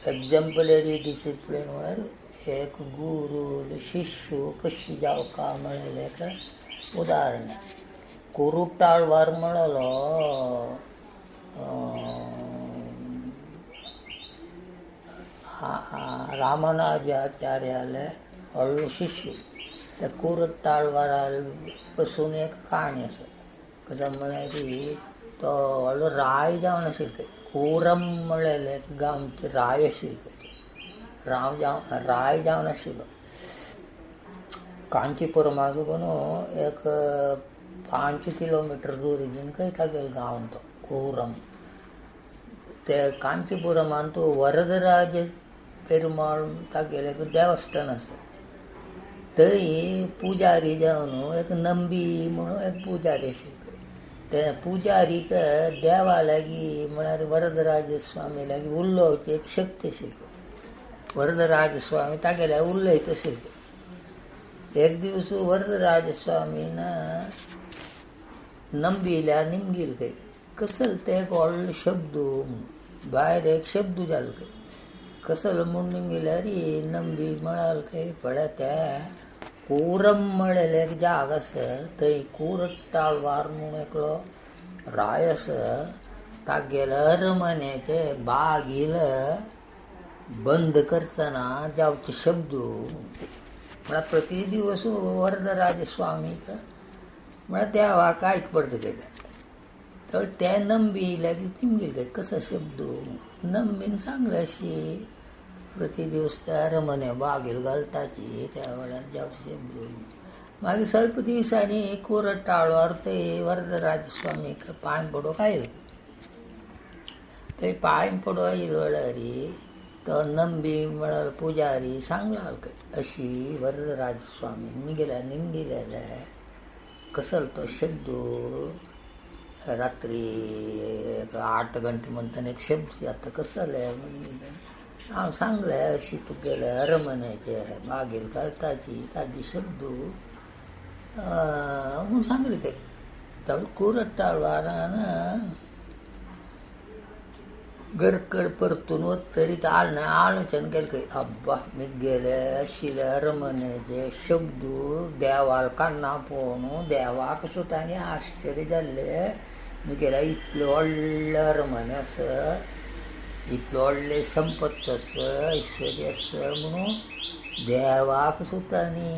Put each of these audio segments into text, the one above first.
एक्झाम्पलरी discipline म्हळ्यार एक गुरू शिष्य कशी जावका म्हणलें एक उदाहरण. कुरुटाळवार म्हणलो रामानुजाचार्याले व्हडलो शिष्य. त्या कुरुटाळवारा पासून एक काणी आसा. कशें म्हळ्यार की तो व्हडलो राय जावन आशिल्लो थंय. कोरम म्हणलेलें एक गांव राय आशिल्लो थंय. राय जावन आशिल्लो. कांचीपुरमासून एक 5 किलोमीटर दूर घेवन खंय तागेलो गांव तो कोरम. ते कांचीपुरमान तो वरदराज पेरुमाळ तागेलें एक देवस्थान आसा. थंय पुजारी जावन एक नंबी म्हणून एक पुजारी आशिल्लो. त्या पुजारीक देवा लागीं म्हळ्यार वरदराज स्वामी लागीं उलोवची एक शक्ती आशिल्ली. वरदराज स्वामी तागेल्या उलयत आशिल्ले. एक दीस वरदराज स्वामीन नंबील्या निमगेल खंय. कसल ते एक व्हडलो शब्द भायर एक शब्द जालो खंय. कसल म्हूण निमगेल्यार नंबी म्हळाल खंय पळय त्या कोरम म्हणलेलें एक जाग आसा. थंय कुरुटाळवार म्हूण एकलो राय आसा. तागेल्या अरमन्याचे बागील बंद करतना जावचे शब्द म्हळ्यार प्रति दिवस वरदराज स्वामीक म्हळ्यार देवाक आयकपडटा तेका. तर ते नंबी लागीं तिमगेल खंय कसो शब्द. नंबीन सांगलें अशी प्रति दिवस त्या अरमने बागील घालताची त्या वेळार जावचे शब्द. मागीर ಸ್ವಲ್ಪ दिसांनी कुरुटाळवार थंय वरदराज स्वामीक पांय पडोवंक आयलो. थंय पांय पडोवंक आयलो वेळार तो नंबी म्हळ्यार पुजारी सांगलो खंय अशी वरदराज स्वामी निमगेल्या कसल तो शब्द रात्री 8 गंटे म्हणटना एक शब्द जाता कसले म्हणून हांव सांगलें अशी तुगेल्या अरमन्याचे बागेर घालताची ताजी शब्द म्हूण सांगलें खंय. थोडे कुरुटाळवारान घरकड परतून वतरीत आलोचन केलें खंय. अब्बा मुगेले आशिल्ले अरमन्याचे शब्द देवाल कान्ना पळोवन देवाक सुद्दां आनी आश्चर्य जाल्लें. मुगेल्या इतले व्हडले अरमने आसा, इतले व्हडले संपत्त आसा, ऐश्वर्य आसा म्हणून देवाक सुद्दां न्ही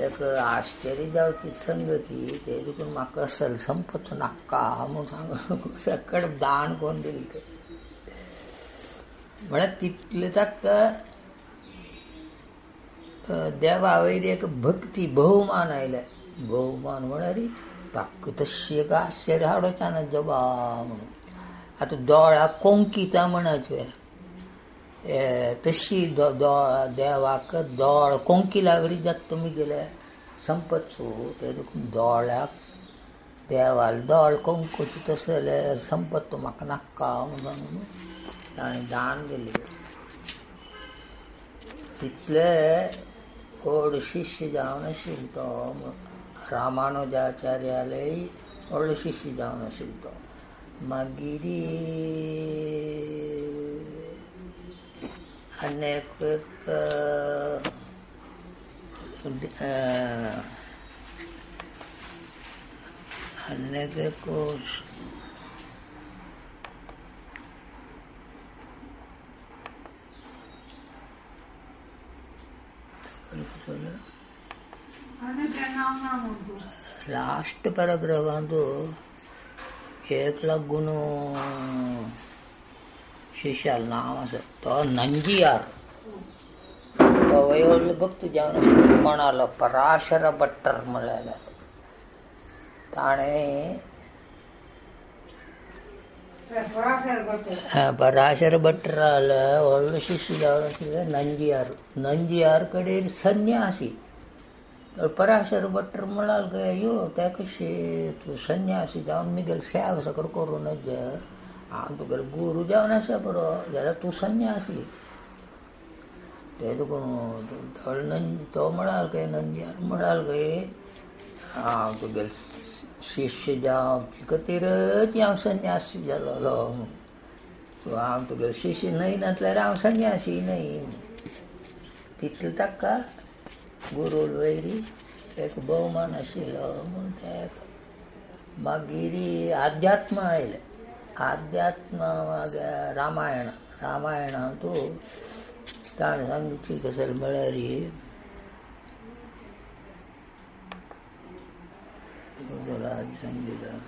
एक आश्चर्य जावची संगती. ते देखून म्हाका असल संपत्त नाका म्हूण सांगून सकट दान करून दिलें तें. म्हळ्यार तितले ताका देवा वयर एक भक्ती भोवमान आयले. भोवमान म्हळ्यार ताका तशी एक आश्चर्य हाडोवचा ना जबा म्हणून. आतां दोळ्याक कोंकिता म्हणाचे तशी देवाक दोळ कोंकिला वरी जाता तुमी गेले संपत्सू. ते देखून दोळ्याक देवाल दोळ कोंकुची तसले संपत्त म्हाका नाका म्हणून ताणें दान दिलें. तितले व्हड शिश्य जावन आशिल्लो तो. रामानुजाचार्यालय व्हडलो शिश्य जावन आशिल्लो तो. मागीर आनीक एक लास्ट पॅराग्राफांत एक लागून शिश्याल नांव आसा तो नंजियार. तो व्हडलो भक्त जावन आशिल्लो. कोणालो पराशर भट्टर म्हणलेलो. ताणें पराशर भट्टराल व्हडलो शिश्य जावन आशिल्लो नंजियार. नंजियार कडेन संन्यासी. तर पराशर भट्टर म्हणाल काय यो ते कशें तूं संन्यासी जावन मुगेल सेवा सकट करूनच हांव तुगेलो गुरू जावन आसा बरो जाल्यार तूं संन्यासी. ते देखून तो म्हणाल काय नंजियार म्हणाल काय हांव तुगेलो शिश्य जावचे खातीरच हांव संन्यासी जालोलो. हांव तुगे शिश्य न्हय नातल्यार हांव संन्यासी न्हय. तितले ताका गुरू वयरी एक भोवमान आशिल्लो म्हूण तेका. मागीर आध्यात्म आयलें. आध्यात्म रामायणांतू ताणें सांगितली कसर म्हळ्यार राज सांगितलं